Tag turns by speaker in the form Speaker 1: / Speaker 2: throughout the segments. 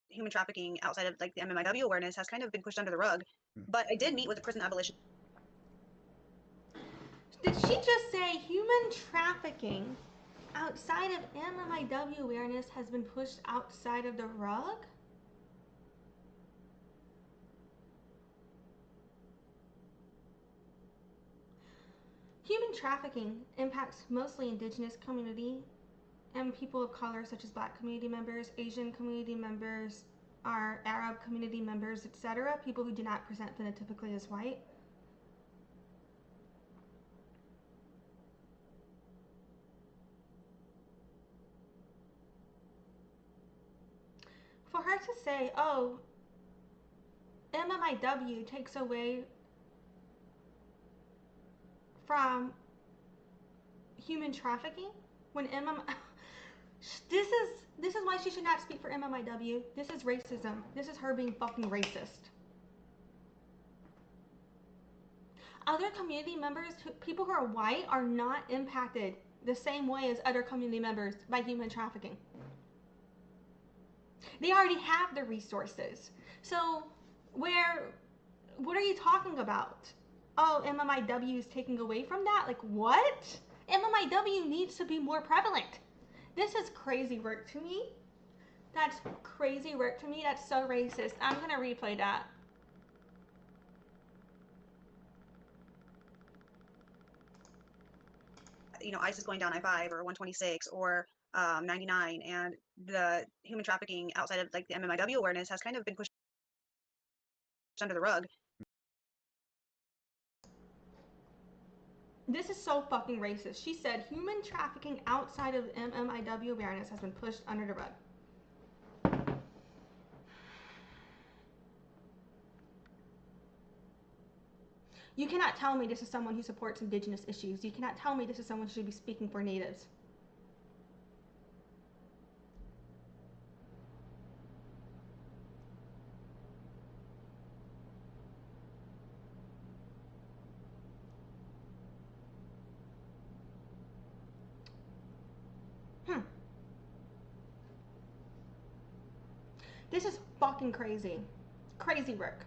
Speaker 1: human trafficking outside of like the MMIW awareness has kind of been pushed under the rug. But I did meet with a prison abolition.
Speaker 2: Did she just say human trafficking outside of MMIW awareness has been pushed outside of the rug? Human trafficking impacts mostly Indigenous community and people of color such as Black community members, Asian community members, our Arab community members, etc., people who do not present phenotypically as white. For her to say, oh, MMIW takes away from human trafficking when this is why she should not speak for MMIW. This is racism. This is her being fucking racist. Other community members, people who are white, are not impacted the same way as other community members by human trafficking. They already have the resources. So what are you talking about? Oh, MMIW is taking away from that? Like, what? MMIW needs to be more prevalent. This is crazy work to me. That's crazy work to me. That's so racist. I'm going to replay that.
Speaker 1: You know, ISIS going down I-5 or 126 or 99, and the human trafficking outside of like the MMIW awareness has kind of been pushed under the rug.
Speaker 2: This is so fucking racist. She said human trafficking outside of MMIW awareness has been pushed under the rug. You cannot tell me this is someone who supports Indigenous issues. You cannot tell me this is someone who should be speaking for Natives. This is fucking crazy. Crazy work.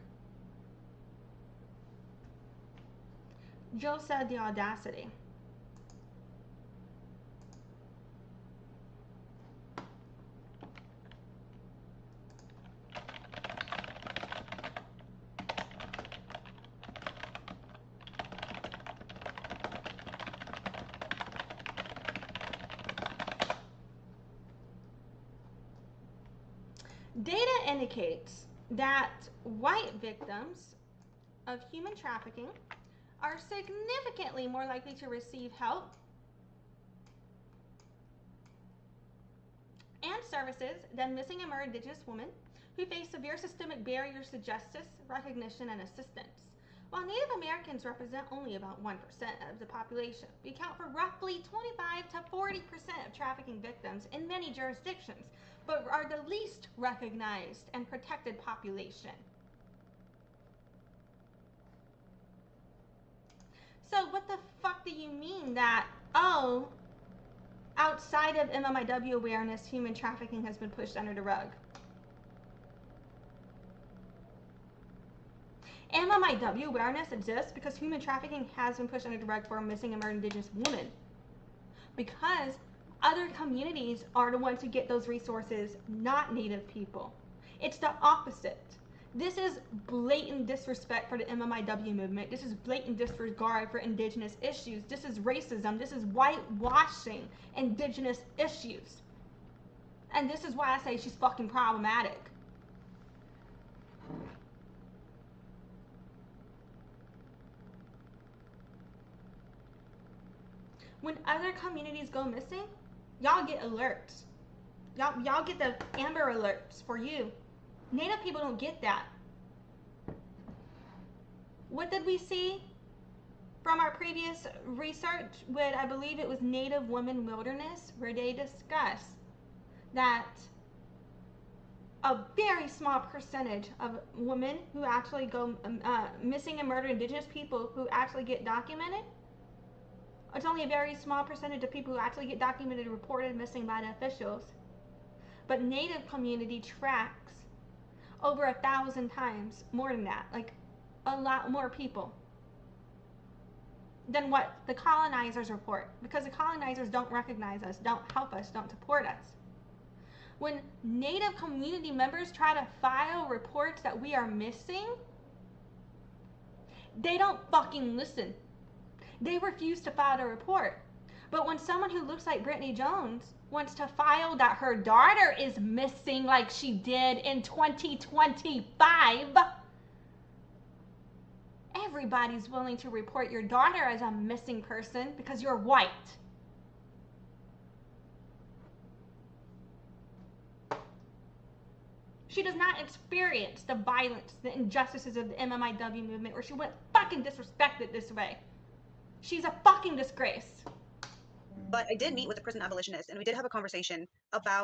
Speaker 2: Joe said the audacity. Data indicates that white victims of human trafficking are significantly more likely to receive help and services than missing and murdered Indigenous women who face severe systemic barriers to justice, recognition, and assistance. While Native Americans represent only about 1% of the population, we account for roughly 25 to 40% of trafficking victims in many jurisdictions, but are the least recognized and protected population. So what the fuck do you mean that, oh, outside of MMIW awareness, human trafficking has been pushed under the rug? MMIW awareness exists because human trafficking has been pushed under the rug for a missing and murdered Indigenous woman. Because other communities are the ones who get those resources, not Native people. It's the opposite. This is blatant disrespect for the MMIW movement. This is blatant disregard for Indigenous issues. This is racism. This is whitewashing Indigenous issues. And this is why I say she's fucking problematic. When other communities go missing, y'all get alerts. Y'all get the Amber Alerts for you. Native people don't get that. What did we see from our previous research with, I believe it was Native Women Wilderness, where they discuss that a very small percentage of women who actually go missing and murdered, Indigenous people who actually get documented, it's only a very small percentage of people who actually get documented and reported missing by the officials. But Native community tracks over 1,000 times more than that. Like, a lot more people than what the colonizers report, because the colonizers don't recognize us, don't help us, don't support us. When Native community members try to file reports that we are missing, they don't fucking listen. They refuse to file the report. But when someone who looks like Brittany Jones wants to file that her daughter is missing like she did in 2025, everybody's willing to report your daughter as a missing person because you're white. She does not experience the violence, the injustices of the MMIW movement, or she wouldn't fucking disrespect it this way. She's a fucking disgrace.
Speaker 1: But I did meet with a prison abolitionist, and we did have a conversation about